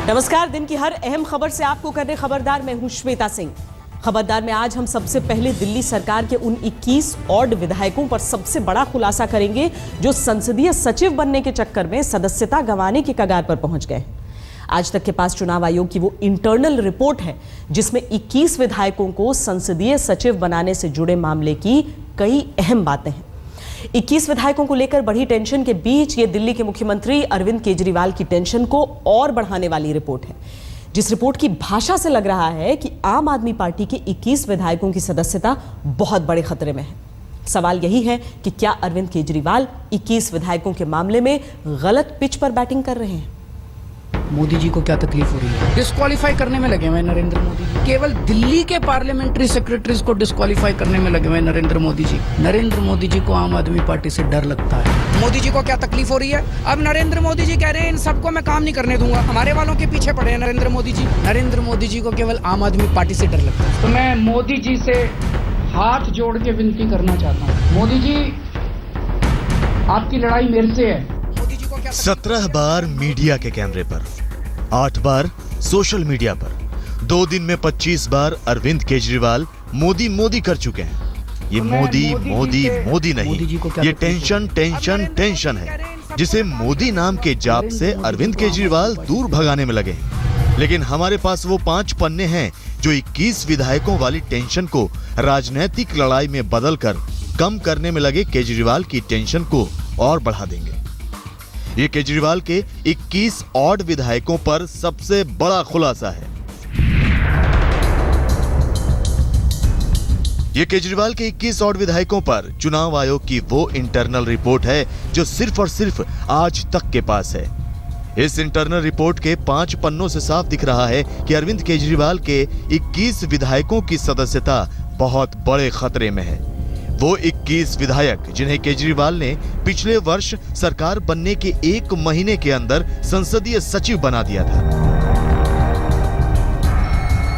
नमस्कार। दिन की हर अहम खबर से आपको करने खबरदार, मैं हूं श्वेता सिंह। खबरदार में आज हम सबसे पहले दिल्ली सरकार के उन 21 ऑड विधायकों पर सबसे बड़ा खुलासा करेंगे जो संसदीय सचिव बनने के चक्कर में सदस्यता गंवाने की कगार पर पहुंच गए। आज तक के पास चुनाव आयोग की वो इंटरनल रिपोर्ट है जिसमें 21 विधायकों को संसदीय सचिव बनाने से जुड़े मामले की कई अहम बातें हैं। 21 विधायकों को लेकर बढ़ी टेंशन के बीच ये दिल्ली के मुख्यमंत्री अरविंद केजरीवाल की टेंशन को और बढ़ाने वाली रिपोर्ट है, जिस रिपोर्ट की भाषा से लग रहा है कि आम आदमी पार्टी के 21 विधायकों की सदस्यता बहुत बड़े खतरे में है। सवाल यही है कि क्या अरविंद केजरीवाल 21 विधायकों के मामले में गलत पिच पर बैटिंग कर रहे हैं? मोदी जी को क्या तकलीफ हो रही है? डिस्क्वालीफाई करने में लगे हुए नरेंद्र मोदी जी। केवल दिल्ली के पार्लियामेंट्री सेक्रेटरीज को डिस्क्वालीफाई करने में लगे हुए नरेंद्र मोदी जी। नरेंद्र मोदी जी को आम आदमी पार्टी से डर लगता है। मोदी जी को क्या तकलीफ हो रही है? अब नरेंद्र मोदी जी कह रहे हैं इन सबको मैं काम नहीं करने दूंगा, हमारे वालों के पीछे पड़े हैं नरेंद्र मोदी जी। नरेंद्र मोदी जी को केवल आम आदमी पार्टी से डर लगता है। तो मैं मोदी जी से हाथ जोड़ के विनती करना चाहता हूँ, मोदी जी आपकी लड़ाई मेरे से है। 17 बार मीडिया के कैमरे पर, 8 बार सोशल मीडिया पर, 2 दिन में 25 बार अरविंद केजरीवाल मोदी मोदी कर चुके हैं। ये मोदी मोदी मोदी नहीं, ये टेंशन टेंशन टेंशन है जिसे मोदी नाम के जाप से अरविंद केजरीवाल दूर भगाने में लगे हैं। लेकिन हमारे पास वो 5 पन्ने हैं जो 21 विधायकों वाली टेंशन को राजनीतिक लड़ाई में बदलकर कम करने में लगे केजरीवाल की टेंशन को और बढ़ा देंगे। ये केजरीवाल के 21 ऑड विधायकों पर सबसे बड़ा खुलासा है। ये केजरीवाल के 21 ऑड विधायकों पर चुनाव आयोग की वो इंटरनल रिपोर्ट है जो सिर्फ और सिर्फ आज तक के पास है। इस इंटरनल रिपोर्ट के 5 पन्नों से साफ दिख रहा है कि अरविंद केजरीवाल के 21 विधायकों की सदस्यता बहुत बड़े खतरे में है। वो 21 विधायक जिन्हें केजरीवाल ने पिछले वर्ष सरकार बनने के 1 महीने के अंदर संसदीय सचिव बना दिया था।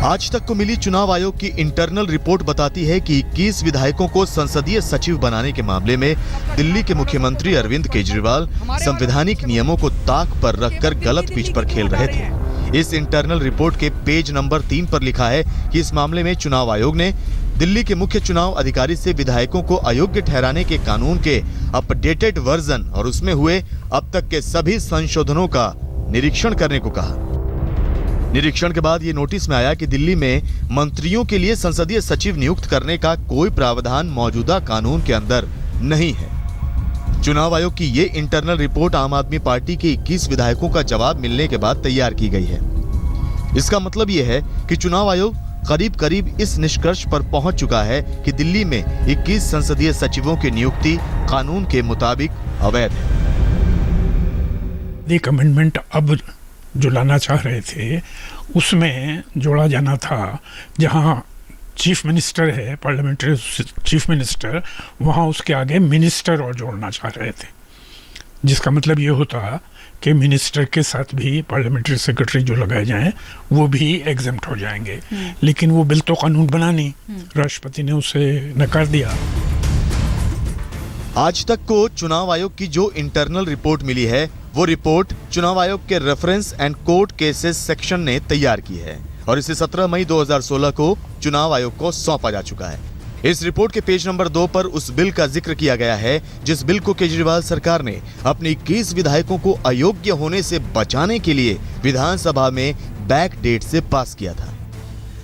आज तक को मिली चुनाव आयोग की इंटरनल रिपोर्ट बताती है कि 21 विधायकों को संसदीय सचिव बनाने के मामले में दिल्ली के मुख्यमंत्री अरविंद केजरीवाल संवैधानिक नियमों को ताक पर रखकर गलत पिच पर खेल रहे थे। इस इंटरनल रिपोर्ट के पेज नंबर 3 पर लिखा है कि इस मामले में चुनाव आयोग ने दिल्ली के मुख्य चुनाव अधिकारी से विधायकों को अयोग्य ठहराने के कानून के अपडेटेड वर्जन और उसमें हुए अब तक के सभी संशोधनों का निरीक्षण करने को कहा। निरीक्षण के बाद ये नोटिस में आया कि दिल्ली में मंत्रियों के लिए संसदीय सचिव नियुक्त करने का कोई प्रावधान मौजूदा कानून के अंदर नहीं है। चुनाव आयोग की ये इंटरनल रिपोर्ट आम आदमी पार्टी के 21 विधायकों का जवाब मिलने के बाद तैयार की गई है। इसका मतलब ये है कि चुनाव आयोग करीब करीब इस निष्कर्ष पर पहुंच चुका है कि दिल्ली में 21 संसदीय सचिवों की नियुक्ति कानून के मुताबिक अवैध है। एक अमेंडमेंट अब जो लाना चाह रहे थे उसमें जोड़ा जाना था, जहां चीफ मिनिस्टर है, पार्लियामेंट्री चीफ मिनिस्टर, वहां उसके आगे मिनिस्टर और जोड़ना चाह रहे थे, जिसका मतलब ये होता कि मिनिस्टर के साथ भी पार्लियामेंट्री सेक्रेटरी जो लगाए जाएं वो भी एग्जेम्प्ट हो जाएंगे। लेकिन वो बिल तो कानून बना नहीं, राष्ट्रपति ने उसे नकार दिया। आज तक को चुनाव आयोग की जो इंटरनल रिपोर्ट मिली है वो रिपोर्ट चुनाव आयोग के reference and court cases section ने तैयार की है और इसे 17 मई 2016 को चुनाव आयोग को सौंपा जा चुका है। इस रिपोर्ट के पेज नंबर 2 पर उस बिल का जिक्र किया गया है जिस बिल को केजरीवाल सरकार ने अपने 21 विधायकों को अयोग्य होने से बचाने के लिए विधानसभा में बैक डेट से पास किया था।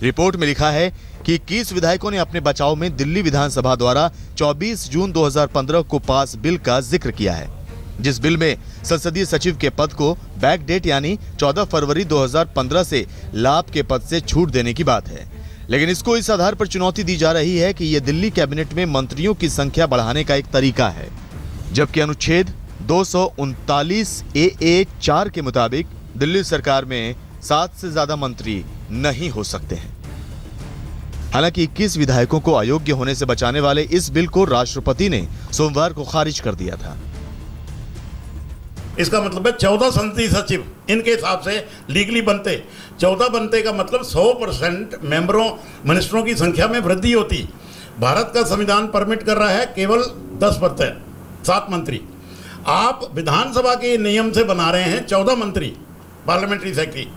रिपोर्ट में लिखा है कि 21 विधायकों ने अपने बचाव में दिल्ली विधानसभा द्वारा 24 जून 2015 को पास बिल का जिक्र किया है, जिस बिल में संसदीय सचिव के पद को बैक डेट यानी 14 फरवरी 2015 से लाभ के पद से छूट देने की बात है। लेकिन इसको इस आधार पर चुनौती दी जा रही है कि यह दिल्ली कैबिनेट में मंत्रियों की संख्या बढ़ाने का एक तरीका है, जबकि अनुच्छेद 239 AA 4 के मुताबिक दिल्ली सरकार में 7 से ज्यादा मंत्री नहीं हो सकते हैं। हालांकि 21 विधायकों को अयोग्य होने से बचाने वाले इस बिल को राष्ट्रपति ने सोमवार को खारिज कर दिया था। इसका मतलब है 14 संसदीय सचिव इनके हिसाब से लीगली बनते, 14 बनते का मतलब 100% मेंबरों मिनिस्टरों की संख्या में वृद्धि होती। भारत का संविधान परमिट कर रहा है केवल 10 पद है, 7 मंत्री। आप विधानसभा के नियम से बना रहे हैं 14 मंत्री पार्लियामेंट्री सेक्रेटरी,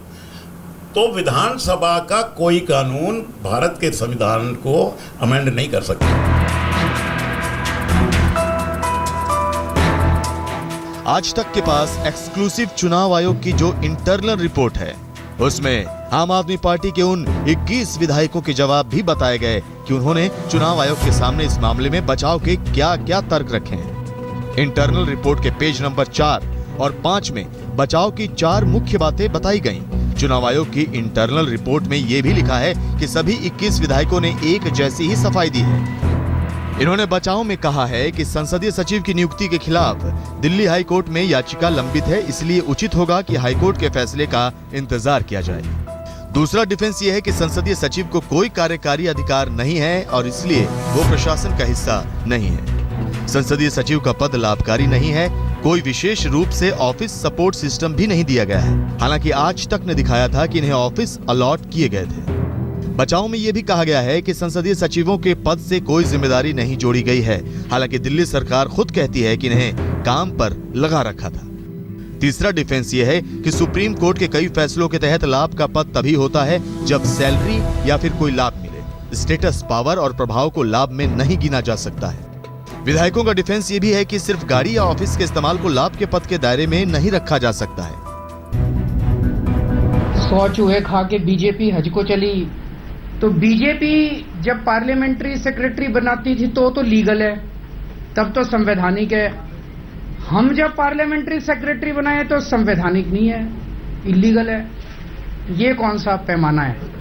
तो विधानसभा का कोई कानून भारत के संविधान को अमेंड नहीं कर सकता। आज तक के पास एक्सक्लूसिव चुनाव आयोग की जो इंटरनल रिपोर्ट है उसमें आम आदमी पार्टी के उन 21 विधायकों के जवाब भी बताए गए कि उन्होंने चुनाव आयोग के सामने इस मामले में बचाव के क्या क्या तर्क रखे हैं। इंटरनल रिपोर्ट के पेज नंबर 4 और 5 में बचाव की 4 मुख्य बातें बताई गईं। चुनाव आयोग की इंटरनल रिपोर्ट में यह भी लिखा है कि सभी 21 विधायकों ने एक जैसी ही सफाई दी है। इन्होंने बचाव में कहा है कि संसदीय सचिव की नियुक्ति के खिलाफ दिल्ली हाई कोर्ट में याचिका लंबित है, इसलिए उचित होगा कि हाई कोर्ट के फैसले का इंतजार किया जाए। दूसरा डिफेंस ये है कि संसदीय सचिव को कोई कार्यकारी अधिकार नहीं है और इसलिए वो प्रशासन का हिस्सा नहीं है। संसदीय सचिव का पद लाभकारी नहीं है, कोई विशेष रूप से ऑफिस सपोर्ट सिस्टम भी नहीं दिया गया है। हालांकि आज तक ने दिखाया था कि इन्हें ऑफिस अलॉट किए गए थे। बचाव में यह भी कहा गया है कि संसदीय सचिवों के पद से कोई जिम्मेदारी नहीं जोड़ी गई है। हालांकि दिल्ली सरकार खुद कहती है कि इन्हें काम पर लगा रखा था। तीसरा डिफेंस यह है कि सुप्रीम कोर्ट के कई फैसलों के तहत लाभ का पद तभी होता है जब सैलरी या फिर कोई लाभ मिले। स्टेटस, पावर और प्रभाव को लाभ में नहीं गिना जा सकता है। विधायकों का डिफेंस ये भी है कि सिर्फ गाड़ी या ऑफिस के इस्तेमाल को लाभ के पद के दायरे में नहीं रखा जा सकता है। 100 चूहे खा के बीजेपी हज को चली, तो बीजेपी जब पार्लियामेंट्री सेक्रेटरी बनाती थी तो लीगल है, तब तो संवैधानिक है। हम जब पार्लियामेंट्री सेक्रेटरी बनाए तो संवैधानिक नहीं है, इलीगल है। ये कौन सा पैमाना है?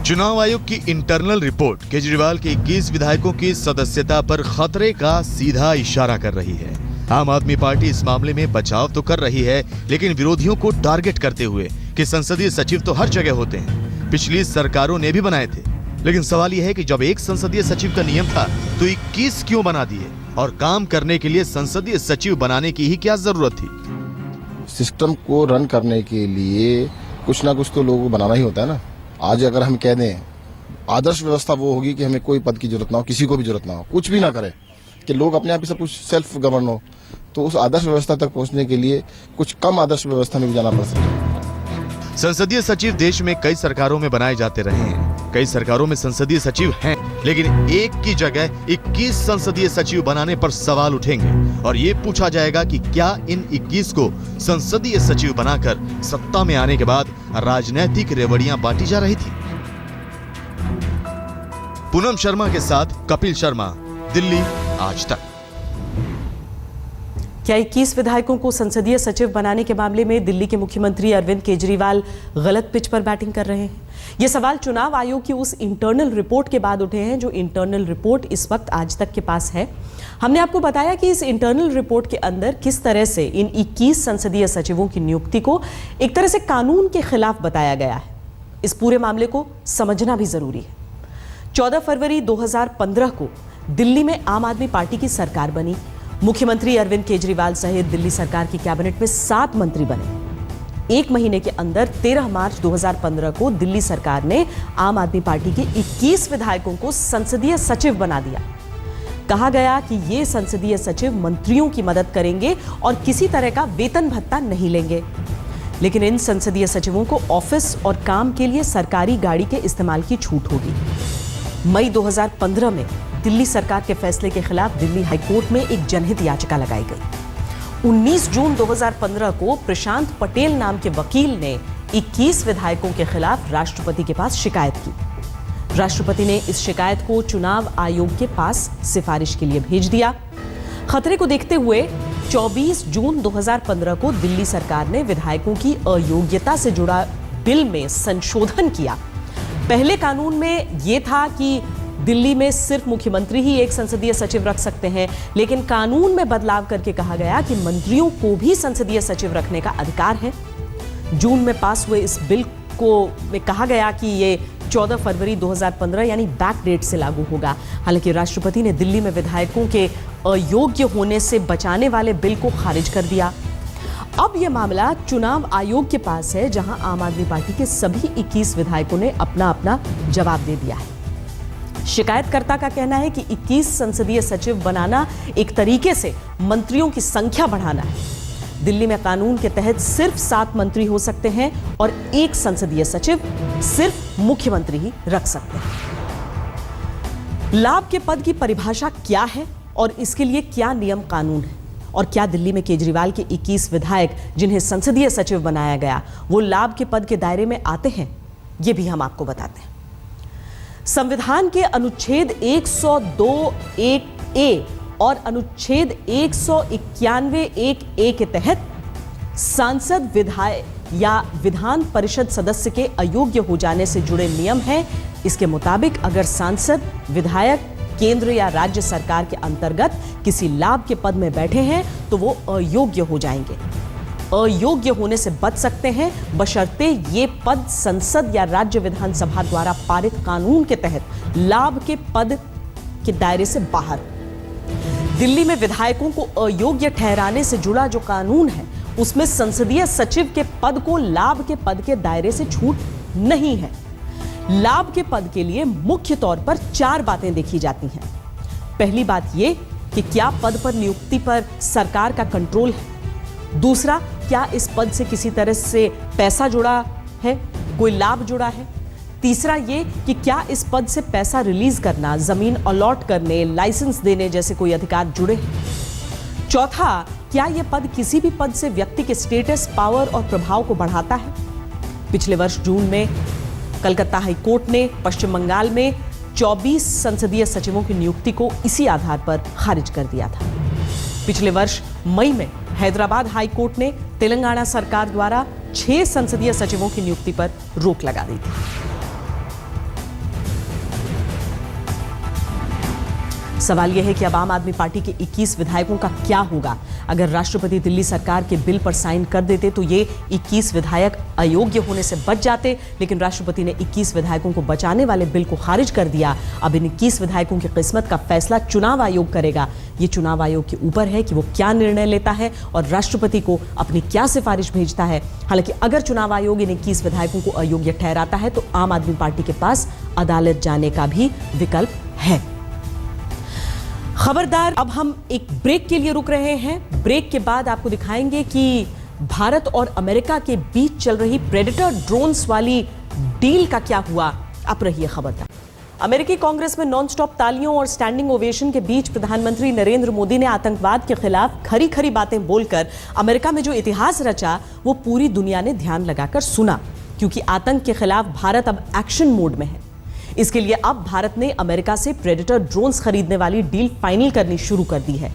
चुनाव आयोग की इंटरनल रिपोर्ट केजरीवाल के 21 विधायकों की सदस्यता पर खतरे का सीधा इशारा कर रही है। आम आदमी पार्टी इस मामले में बचाव तो कर रही है, लेकिन विरोधियों को टारगेट करते हुए कि संसदीय सचिव तो हर जगह होते हैं, पिछली सरकारों ने भी बनाए थे। लेकिन सवाल यह है कि जब एक संसदीय सचिव का नियम था तो 21 क्यों बना दिए, और काम करने के लिए संसदीय सचिव बनाने की ही क्या जरूरत थी? सिस्टम को रन करने के लिए कुछ ना कुछ तो लोगों को बनाना ही होता है ना। आज अगर हम कह दें आदर्श व्यवस्था वो होगी कि हमें कोई पद की जरूरत ना हो, किसी को भी जरूरत ना हो, कुछ भी ना करे, कि लोग अपने आप ही सब कुछ सेल्फ गवर्न हो, तो उस आदर्श व्यवस्था तक पहुंचने के लिए कुछ कम आदर्श व्यवस्था में भी जाना पड़ सकता है। संसदीय सचिव देश में कई सरकारों में बनाए जाते रहे हैं। कई सरकारों में संसदीय सचिव हैं, लेकिन एक की जगह 21 संसदीय सचिव बनाने पर सवाल उठेंगे और ये पूछा जाएगा कि क्या इन 21 को संसदीय सचिव बनाकर सत्ता में आने के बाद राजनीतिक रेवड़ियां बांटी जा रही थी? पूनम शर्मा के साथ कपिल शर्मा, दिल्ली आज तक। क्या 21 विधायकों को संसदीय सचिव बनाने के मामले में दिल्ली के मुख्यमंत्री अरविंद केजरीवाल गलत पिच पर बैटिंग कर रहे हैं? ये सवाल चुनाव आयोग की उस इंटरनल रिपोर्ट के बाद उठे हैं जो इंटरनल रिपोर्ट इस वक्त आज तक के पास है। हमने आपको बताया कि इस इंटरनल रिपोर्ट के अंदर किस तरह से इन 21 संसदीय सचिवों की नियुक्ति को एक तरह से कानून के खिलाफ बताया गया है। इस पूरे मामले को समझना भी जरूरी है। 14 फरवरी 2015 को दिल्ली में आम आदमी पार्टी की सरकार बनी। मुख्यमंत्री अरविंद केजरीवाल सहित दिल्ली सरकार की कैबिनेट में 7 मंत्री बने। एक महीने के अंदर 13 मार्च 2015 को दिल्ली सरकार ने आम आदमी पार्टी के 21 विधायकों को संसदीय सचिव बना दिया। कहा गया कि ये संसदीय सचिव मंत्रियों की मदद करेंगे और किसी तरह का वेतन भत्ता नहीं लेंगे। लेकिन इन संसदीय सचिवों को ऑफिस और काम के लिए सरकारी गाड़ी के इस्तेमाल की छूट होगी। मई 2015 में दिल्ली सरकार के फैसले के खिलाफ दिल्ली हाईकोर्ट में एक जनहित याचिका लगाई गई। 19 जून 2015 को प्रशांत पटेल नाम के वकील ने 21 विधायकों के खिलाफ राष्ट्रपति के पास शिकायत की। राष्ट्रपति ने इस शिकायत को चुनाव आयोग के पास सिफारिश के लिए भेज दिया। खतरे को देखते हुए 24 जून 2015 को दिल्ली सरकार ने विधायकों की अयोग्यता से जुड़ा बिल में संशोधन किया। पहले कानून में यह था कि दिल्ली में सिर्फ मुख्यमंत्री ही एक संसदीय सचिव रख सकते हैं, लेकिन कानून में बदलाव करके कहा गया कि मंत्रियों को भी संसदीय सचिव रखने का अधिकार है। जून में पास हुए इस बिल को में कहा गया कि ये 14 फरवरी 2015 यानी बैक डेट से लागू होगा। हालांकि राष्ट्रपति ने दिल्ली में विधायकों के अयोग्य होने से बचाने वाले बिल को खारिज कर दिया। अब यह मामला चुनाव आयोग के पास है, जहां आम आदमी पार्टी के सभी 21 विधायकों ने अपना अपना जवाब दे दिया है। शिकायतकर्ता का कहना है कि 21 संसदीय सचिव बनाना एक तरीके से मंत्रियों की संख्या बढ़ाना है। दिल्ली में कानून के तहत सिर्फ 7 मंत्री हो सकते हैं और 1 संसदीय सचिव सिर्फ मुख्यमंत्री ही रख सकते हैं। लाभ के पद की परिभाषा क्या है और इसके लिए क्या नियम कानून है, और क्या दिल्ली में केजरीवाल के 21 विधायक जिन्हें संसदीय सचिव बनाया गया वो लाभ के पद के दायरे में आते हैं, ये भी हम आपको बताते हैं। संविधान के अनुच्छेद 102(1)(a) और अनुच्छेद 191(1)(a) के तहत सांसद, विधायक या विधान परिषद सदस्य के अयोग्य हो जाने से जुड़े नियम हैं। इसके मुताबिक अगर सांसद, विधायक केंद्र या राज्य सरकार के अंतर्गत किसी लाभ के पद में बैठे हैं तो वो अयोग्य हो जाएंगे। अयोग्य होने से बच सकते हैं बशर्ते ये पद संसद या राज्य विधानसभा द्वारा पारित कानून के तहत लाभ के पद के दायरे से बाहर। दिल्ली में विधायकों को अयोग्य ठहराने से जुड़ा जो कानून है उसमें संसदीय सचिव के पद को लाभ के पद के दायरे से छूट नहीं है। लाभ के पद के लिए मुख्य तौर पर 4 बातें देखी जाती हैं। पहली बात यह कि क्या पद पर नियुक्ति पर सरकार का कंट्रोल है। दूसरा, क्या इस पद से किसी तरह से पैसा जुड़ा है, कोई लाभ जुड़ा है। तीसरा ये कि क्या इस पद से पैसा रिलीज करना, जमीन अलॉट करने, लाइसेंस देने जैसे कोई अधिकार जुड़े हैं। चौथा, क्या यह पद किसी भी पद से व्यक्ति के स्टेटस, पावर और प्रभाव को बढ़ाता है। पिछले वर्ष जून में कलकत्ता हाई कोर्ट ने पश्चिम बंगाल में 24 संसदीय सचिवों की नियुक्ति को इसी आधार पर खारिज कर दिया था। पिछले वर्ष मई में हैदराबाद हाई कोर्ट ने तेलंगाना सरकार द्वारा 6 संसदीय सचिवों की नियुक्ति पर रोक लगा दी थी। सवाल यह है कि अब आम आदमी पार्टी के 21 विधायकों का क्या होगा। अगर राष्ट्रपति दिल्ली सरकार के बिल पर साइन कर देते तो ये 21 विधायक अयोग्य होने से बच जाते, लेकिन राष्ट्रपति ने 21 विधायकों को बचाने वाले बिल को खारिज कर दिया। अब इन 21 विधायकों की किस्मत का फैसला चुनाव आयोग करेगा। ये चुनाव आयोग के ऊपर है कि वो क्या निर्णय लेता है और राष्ट्रपति को अपनी क्या सिफारिश भेजता है। हालांकि अगर चुनाव आयोग इन 21 विधायकों को अयोग्य ठहराता है तो आम आदमी पार्टी के पास अदालत जाने का भी विकल्प है। खबरदार, अब हम एक ब्रेक के लिए रुक रहे हैं। ब्रेक के बाद आपको दिखाएंगे कि भारत और अमेरिका के बीच चल रही प्रेडेटर ड्रोन्स वाली डील का क्या हुआ। अब रहिए खबरदार। अमेरिकी कांग्रेस में नॉनस्टॉप तालियों और स्टैंडिंग ओवेशन के बीच प्रधानमंत्री नरेंद्र मोदी ने आतंकवाद के खिलाफ खरी खरी बातें बोलकर अमेरिका में जो इतिहास रचा वो पूरी दुनिया ने ध्यान लगाकर सुना, क्योंकि आतंक के खिलाफ भारत अब एक्शन मोड में है। इसके लिए अब भारत ने अमेरिका से प्रेडेटर ड्रोन्स खरीदने वाली डील फाइनल करनी शुरू कर दी है।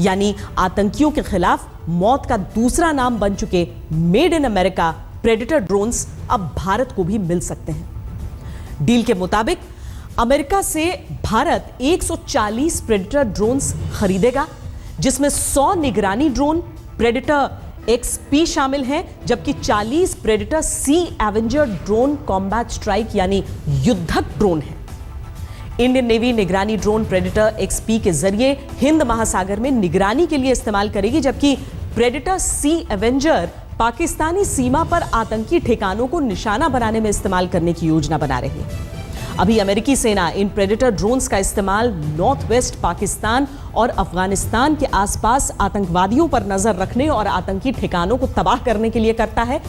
यानी आतंकियों के खिलाफ मौत का दूसरा नाम बन चुके made in America predator drones अब भारत को भी मिल सकते हैं। डील के मुताबिक अमेरिका से भारत 140 प्रेडेटर ड्रोन्स खरीदेगा, जिसमें 100 निगरानी ड्रोन प्रेडेटर XP शामिल हैं, जबकि 40 प्रेडेटर सी एवेंजर ड्रोन कॉम्बैट स्ट्राइक यानी युद्धक ड्रोन है। इंडियन नेवी निगरानी ड्रोन प्रेडेटर XP के जरिए हिंद महासागर में निगरानी के लिए इस्तेमाल करेगी, जबकि प्रेडेटर सी एवेंजर पाकिस्तानी सीमा पर आतंकी ठिकानों को निशाना बनाने में इस्तेमाल करने की योजना बना रही है। अभी अमेरिकी सेना इन प्रेडेटर ड्रोन्स का इस्तेमाल नॉर्थ वेस्ट पाकिस्तान और अफगानिस्तान के आसपास आतंकवादियों पर नजर रखने और आतंकी ठिकानों को तबाह करने के लिए करता है।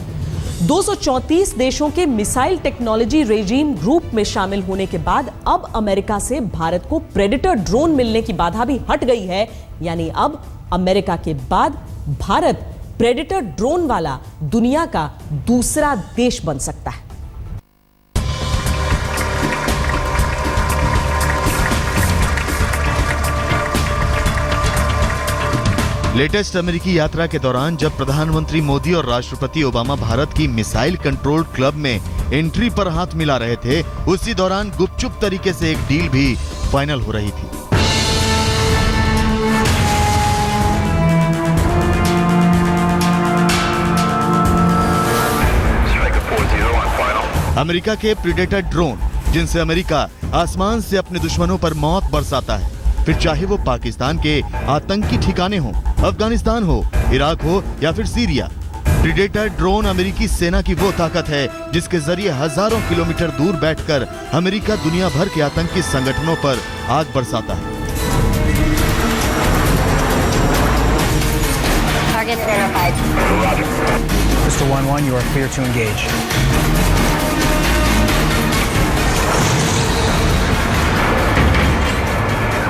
234 देशों के मिसाइल टेक्नोलॉजी रेजीम ग्रुप में शामिल होने के बाद अब अमेरिका से भारत को प्रेडेटर ड्रोन मिलने की बाधा भी हट गई है। यानी अब अमेरिका के बाद भारत प्रेडेटर ड्रोन वाला दुनिया का दूसरा देश बन सकता है। लेटेस्ट अमेरिकी यात्रा के दौरान जब प्रधानमंत्री मोदी और राष्ट्रपति ओबामा भारत की मिसाइल कंट्रोल क्लब में एंट्री पर हाथ मिला रहे थे, उसी दौरान गुपचुप तरीके से एक डील भी फाइनल हो रही थी। अमेरिका के प्रीडेटर ड्रोन, जिनसे अमेरिका आसमान से अपने दुश्मनों पर मौत बरसाता है, फिर चाहे वो पाकिस्तान के आतंकी ठिकाने हो, अफगानिस्तान हो, इराक हो या फिर सीरिया। प्रीडेटर ड्रोन अमेरिकी सेना की वो ताकत है जिसके जरिए हजारों किलोमीटर दूर बैठकर अमेरिका दुनिया भर के आतंकी संगठनों पर आग बरसाता है। Target identified. Mr. 1-1, you are clear to engage.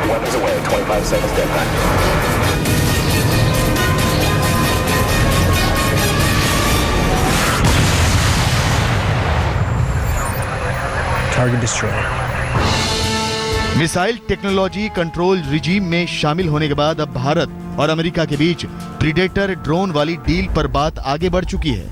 Weapons away, 25 seconds dead time. Target destroyed. Missile technology control regime में शामिल होने के बाद अब भारत और अमेरिका के बीच प्रीडेटर ड्रोन वाली डील पर बात आगे बढ़ चुकी है।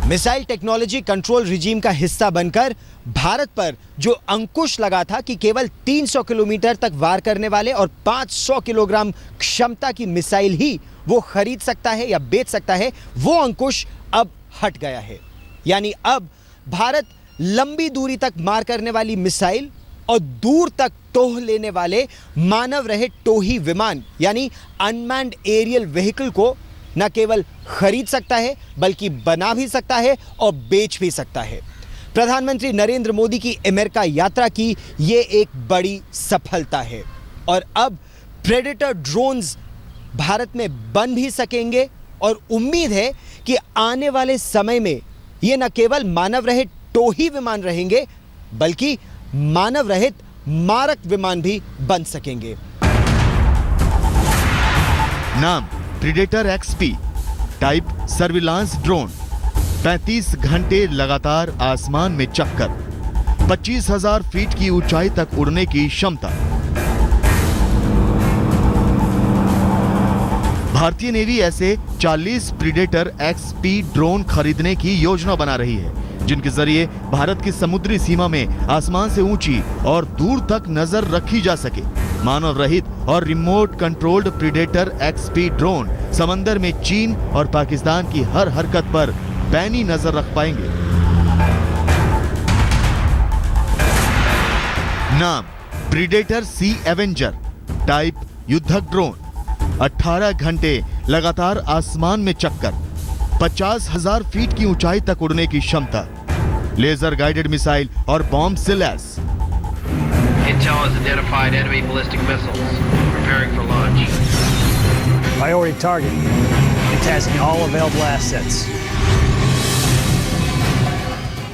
मिसाइल टेक्नोलॉजी कंट्रोल रिजीम का हिस्सा बनकर भारत पर जो अंकुश लगा था कि केवल 300 किलोमीटर तक वार करने वाले और 500 किलोग्राम क्षमता की मिसाइल ही वो खरीद सकता है या बेच सकता है, वो अंकुश अब हट गया है। यानी अब भारत लंबी दूरी तक मार करने वाली मिसाइल और दूर तक टोह लेने वाले मानव रहित टोही विमान यानी अनमैन्ड एरियल व्हीकल को न केवल खरीद सकता है बल्कि बना भी सकता है और बेच भी सकता है। प्रधानमंत्री नरेंद्र मोदी की अमेरिका यात्रा की ये एक बड़ी सफलता है और अब प्रेडेटर ड्रोन्स भारत में बन भी सकेंगे और उम्मीद है कि आने वाले समय में ये न केवल मानव रहित टोही विमान रहेंगे बल्कि मानव रहित मारक विमान भी बन सकेंगे। नाम predator XP, type surveillance drone, 35 घंटे लगातार आसमान में चक्कर, 25,000 फीट की ऊंचाई तक उड़ने की क्षमता। भारतीय नेवी ऐसे 40 प्रीडेटर एक्सपी ड्रोन खरीदने की योजना बना रही है जिनके जरिए भारत की समुद्री सीमा में आसमान से ऊंची और दूर तक नजर रखी जा सके। मानव रहित और remote controlled predator XP drone समंदर में चीन और पाकिस्तान की हर हरकत पर पैनी नजर रख पाएंगे। नाम प्रीडेटर सी एवेंजर, टाइप युद्धक ड्रोन, 18 घंटे लगातार आसमान में चक्कर, 50,000 फीट की ऊंचाई तक उड़ने की क्षमता, लेजर गाइडेड मिसाइल और बॉम्ब से lace. Intel has identified enemy ballistic missiles. Preparing for launch. Priority target. Tasking all available assets.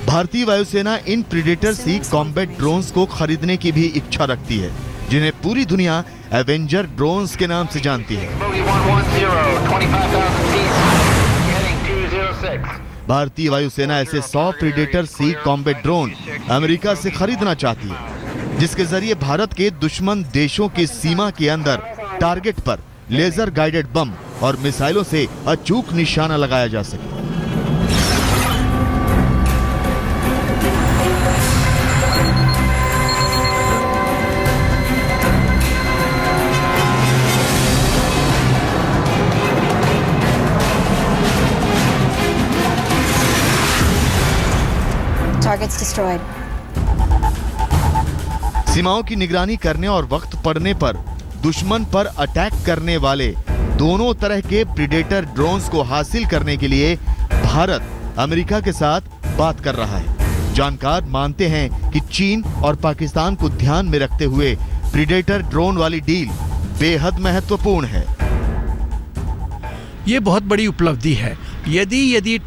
भारतीय वायुसेना इन प्रीडेटर सी कॉम्बैट ड्रोन्स को खरीदने की भी इच्छा रखती है जिन्हें पूरी दुनिया एवेंजर ड्रोन्स के नाम से जानती है। Bogey 110, 25,000 feet. Heading 206. भारतीय वायुसेना ऐसे 100 प्रीडेटर सी कॉम्बैट ड्रोन अमेरिका से खरीदना चाहती है जिसके जरिए भारत के दुश्मन देशों की सीमा के अंदर टारगेट पर लेजर गाइडेड बम और मिसाइलों से अचूक निशाना लगाया जा सके। Targets destroyed. सीमाओं की निगरानी करने और वक्त पड़ने पर दुश्मन पर अटैक करने वाले दोनों तरह के प्रीडेटर ड्रोन्स को हासिल करने के लिए भारत अमेरिका के साथ बात कर रहा है। जानकार मानते हैं कि चीन और पाकिस्तान को ध्यान में रखते हुए प्रीडेटर ड्रोन वाली डील बेहद महत्वपूर्ण है। ये बहुत बड़ी उपलब्धि है। यदि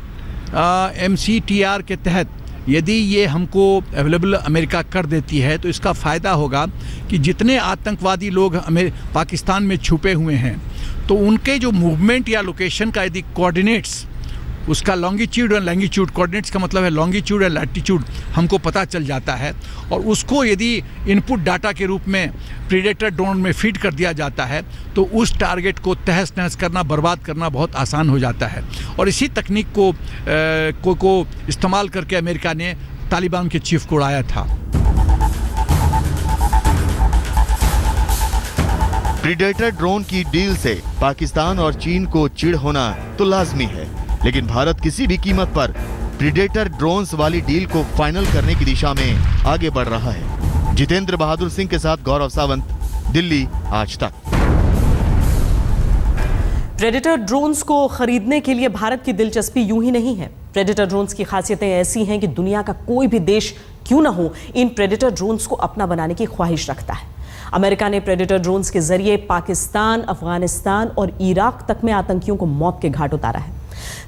MCTR के तहत यदि ये हमको अवेलेबल अमेरिका कर देती है तो इसका फ़ायदा होगा कि जितने आतंकवादी लोग पाकिस्तान में छुपे हुए हैं तो उनके जो मूवमेंट या लोकेशन का यदि कोऑर्डिनेट्स, उसका लॉन्गिट्यूड और लैंगिट्यूड, कोऑर्डिनेट्स का मतलब है लॉन्गिट्यूड और लैटिट्यूड, हमको पता चल जाता है और उसको यदि इनपुट डाटा के रूप में प्रीडेटर ड्रोन में फीड कर दिया जाता है तो उस टारगेट को तहस नहस करना, बर्बाद करना बहुत आसान हो जाता है। और इसी तकनीक को इस्तेमाल करके अमेरिका ने तालिबान के चीफ को उड़ाया था। प्रीडेटर ड्रोन की डील से पाकिस्तान और चीन को चिढ़ होना तो लाजमी है, लेकिन भारत किसी भी कीमत पर प्रीडेटर ड्रोन्स वाली डील को फाइनल करने की दिशा में आगे बढ़ रहा है। जितेंद्र बहादुर सिंह के साथ गौरव सावंत, दिल्ली आज तक। प्रेडेटर ड्रोन्स को खरीदने के लिए भारत की दिलचस्पी यूं ही नहीं है। प्रेडेटर ड्रोन्स की खासियतें ऐसी हैं कि दुनिया का कोई भी देश क्यों ना हो, इन प्रेडेटर ड्रोन्स को अपना बनाने की ख्वाहिश रखता है। अमेरिका ने प्रेडेटर ड्रोन्स के जरिए पाकिस्तान, अफगानिस्तान और इराक तक में आतंकियों को मौत के घाट उतारा है।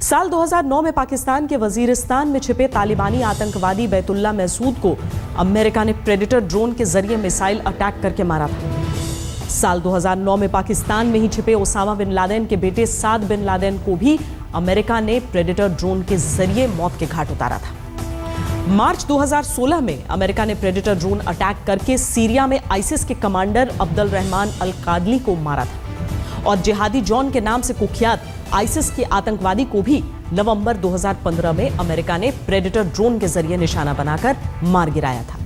साल 2009 में पाकिस्तान के वजीरिस्तान में छिपे तालिबानी आतंकवादी बैतुल्ला महसूद को अमेरिका ने प्रेडेटर ड्रोन के जरिए मिसाइल अटैक करके मारा था। साल 2009 में पाकिस्तान में ही छिपे ओसामा बिन लादेन के बेटे साद बिन लादेन को भी अमेरिका ने प्रेडेटर ड्रोन के जरिए मौत के घाट उतारा था। मार्च 2016 में अमेरिका ने प्रेडेटर ड्रोन अटैक करके सीरिया में आईसिस के कमांडर अब्दुल रहमान अल कादली को मारा था और जिहादी जॉन के नाम से कुख्यात आईसिस के आतंकवादी को भी नवंबर 2015 में अमेरिका ने प्रेडेटर ड्रोन के जरिए निशाना बनाकर मार गिराया था।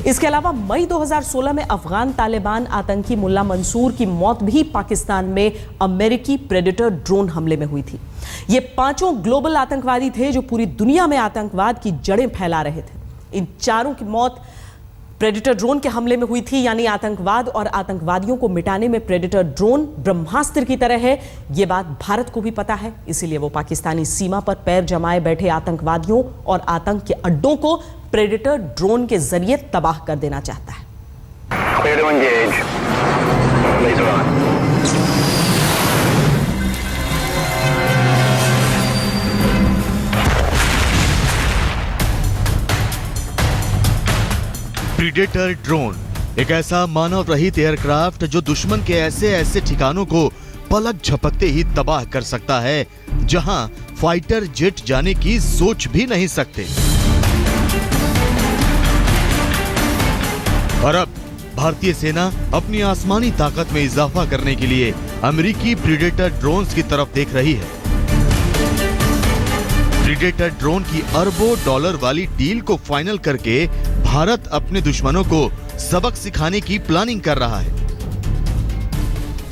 इसके अलावा मई 2016 में अफगान तालिबान आतंकी मुल्ला मंसूर की मौत भी पाकिस्तान में अमेरिकी प्रेडेटर ड्रोन हमले में हुई थी। ये पांचों ग्लोबल आतंकवादी थे जो पूरी दुनिया में आतंकवाद की जड़ें फैला रहे थे। इन चारों की मौत प्रेडेटर ड्रोन के हमले में हुई थी, यानी आतंकवाद और आतंकवादियों को मिटाने में प्रेडेटर ड्रोन ब्रह्मास्त्र की तरह है। ये बात भारत को भी पता है, इसीलिए वो पाकिस्तानी सीमा पर पैर जमाए बैठे आतंकवादियों और आतंक के अड्डों को प्रेडेटर ड्रोन के जरिए तबाह कर देना चाहता है। Clear to engage. Laser on. Predator drone एक ऐसा मानव रहित एयरक्राफ्ट जो दुश्मन के ऐसे ठिकानों को पलक झपकते ही तबाह कर सकता है जहां फाइटर जेट जाने की सोच भी नहीं सकते। और अब भारतीय सेना अपनी आसमानी ताकत में इजाफा करने के लिए अमेरिकी प्रीडेटर ड्रोन्स की तरफ देख रही है। प्रीडेटर ड्रोन की अरबों डॉलर वाली डील को फाइनल करके भारत अपने दुश्मनों को सबक सिखाने की प्लानिंग कर रहा है।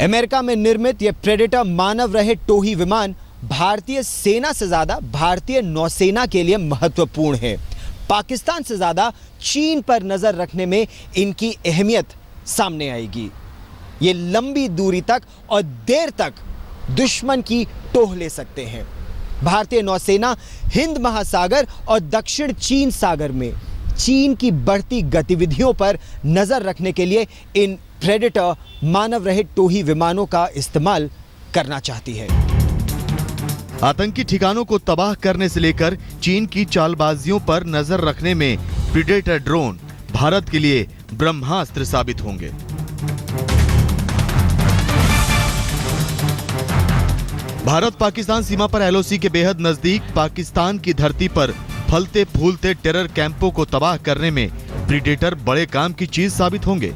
अमेरिका में निर्मित यह प्रेडेटर मानव रहित टोही विमान भारतीय सेना से ज्यादा भारतीय नौसेना के लिए महत्वपूर्ण है। पाकिस्तान से ज्यादा चीन पर नजर रखने में इनकी अहमियत सामने आएगी। ये लंबी दूरी तक और देर तक दुश्मन की टोह ले सकते हैं। भारतीय नौसेना हिंद महासागर और दक्षिण चीन सागर में चीन की बढ़ती गतिविधियों पर नजर रखने के लिए इन प्रेडेटर मानव रहित टोही विमानों का इस्तेमाल करना चाहती है। आतंकी ठिकानों को तबाह करने से लेकर चीन की चालबाजियों पर नजर रखने में प्रीडेटर ड्रोन भारत के लिए ब्रह्मास्त्र साबित होंगे। भारत पाकिस्तान सीमा पर एलओसी के बेहद नजदीक पाकिस्तान की धरती पर फलते फूलते टेरर कैंपों को तबाह करने में प्रीडेटर बड़े काम की चीज साबित होंगे।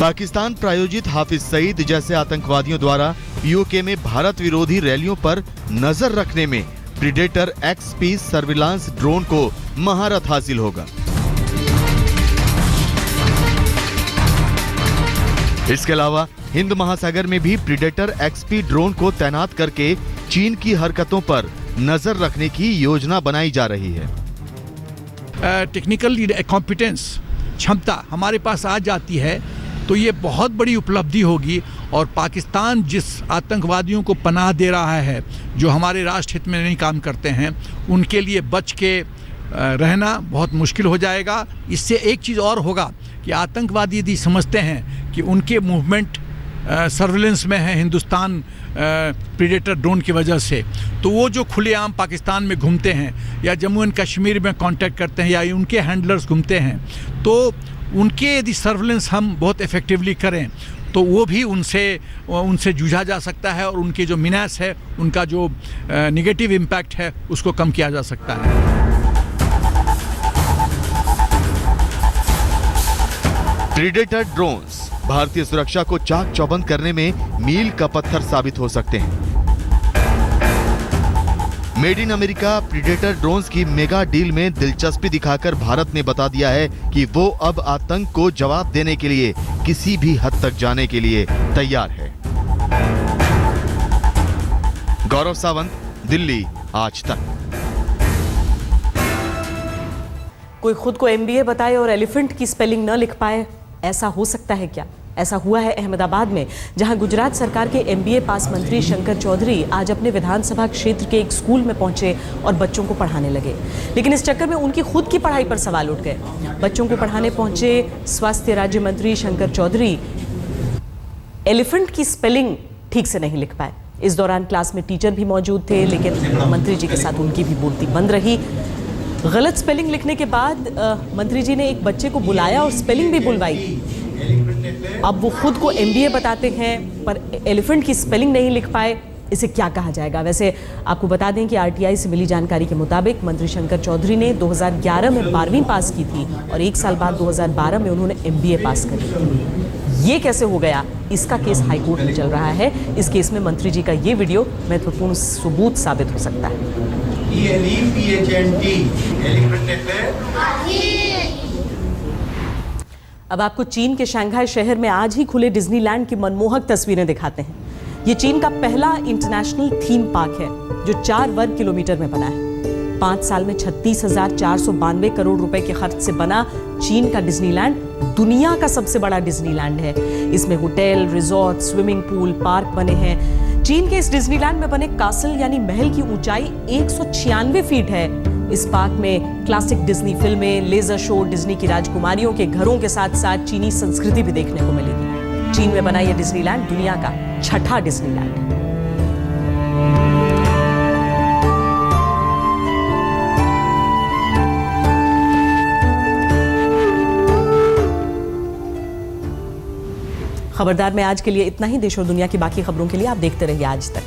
पाकिस्तान प्रायोजित हाफिज सईद जैसे आतंकवादियों द्वारा पीओके में भारत विरोधी रैलियों पर नजर रखने में प्रीडेटर XP सर्विलांस ड्रोन को महारत हासिल होगा। इसके अलावा हिंद महासागर में भी प्रीडेटर XP ड्रोन को तैनात करके चीन की हरकतों पर नजर रखने की योजना बनाई जा रही है। टेक्निकल कॉम्पिटेंस क्षमता हमारे पास आ जाती है तो ये बहुत बड़ी उपलब्धि होगी और पाकिस्तान जिस आतंकवादियों को पनाह दे रहा है जो हमारे राष्ट्र हित में नहीं काम करते हैं उनके लिए बच के रहना बहुत मुश्किल हो जाएगा। इससे एक चीज़ और होगा कि आतंकवादी यदि समझते हैं कि उनके मूवमेंट सर्विलेंस में है हिंदुस्तान प्रीडेटर ड्रोन की वजह से, तो वो जो खुलेआम पाकिस्तान में घूमते हैं या जम्मू एंड कश्मीर में कांटेक्ट करते हैं या उनके हैंडलर्स घूमते हैं, तो उनके यदि सर्विलेंस हम बहुत इफेक्टिवली करें तो वो भी उनसे जूझा जा सकता है और उनके जो मिनास है उनका जो नेगेटिव इम्पैक्ट है उसको कम किया जा सकता है। प्रीडेटर ड्रोन्स भारतीय सुरक्षा को चाक चौबंद करने में मील का पत्थर साबित हो सकते हैं। Made in America predator drones की मेगा डील में दिलचस्पी दिखाकर भारत ने बता दिया है कि वो अब आतंक को जवाब देने के लिए किसी भी हद तक जाने के लिए तैयार है। गौरव सावंत, दिल्ली, आज तक। कोई खुद को MBA बताए और एलिफेंट की स्पेलिंग न लिख पाए, ऐसा हो सकता है क्या? ऐसा हुआ है अहमदाबाद में, जहां गुजरात सरकार के MBA पास मंत्री शंकर चौधरी आज अपने विधानसभा क्षेत्र के एक स्कूल में पहुंचे और बच्चों को पढ़ाने लगे। लेकिन इस चक्कर में उनकी खुद की पढ़ाई पर सवाल उठ गए। बच्चों को पढ़ाने पहुंचे स्वास्थ्य राज्य मंत्री शंकर चौधरी एलिफेंट की स्पेलिंग ठीक से नहीं लिख पाए। इस दौरान क्लास में टीचर भी मौजूद थे, लेकिन मंत्री जी के साथ उनकी भी बोलती बंद रही। गलत स्पेलिंग लिखने के बाद मंत्री जी ने एक बच्चे को बुलाया और स्पेलिंग भी बुलवाई। अब वो खुद को MBA बताते हैं, पर एलिफेंट की स्पेलिंग नहीं लिख पाए। इसे क्या कहा जाएगा? वैसे आपको बता दें कि RTI से मिली जानकारी के मुताबिक मंत्री शंकर चौधरी ने 2011 में 12वीं पास की थी और एक साल बाद 2012 में उन्होंने MBA पास करी थी। ये कैसे हो गया, इसका केस हाईकोर्ट में चल रहा है। इस केस में मंत्री जी का ये वीडियो महत्वपूर्ण सबूत साबित हो सकता है। अब आपको चीन के शंघाई शहर में आज ही खुले डिज्नीलैंड की मनमोहक तस्वीरें दिखाते हैं। ये चीन का पहला इंटरनेशनल थीम पार्क है जो 4 वर्ग किलोमीटर में बना है। 5 साल में 36,492 करोड़ रुपए के खर्च से बना चीन का डिज्नीलैंड दुनिया का सबसे बड़ा डिज्नीलैंड है। इसमें hotel, resort, swimming pool, park बने हैं। चीन के इस डिज्नीलैंड में बने कासल यानी महल की ऊंचाई 196 फीट है। इस पार्क में क्लासिक डिज्नी फिल्में, लेजर शो, डिज्नी की राजकुमारियों के घरों के साथ साथ चीनी संस्कृति भी देखने को मिलेगी। चीन में बना यह डिज्नीलैंड दुनिया का 6ठा डिज्नीलैंड है। खबरदार में आज के लिए इतना ही। देश और दुनिया की बाकी खबरों के लिए आप देखते रहिए आज तक।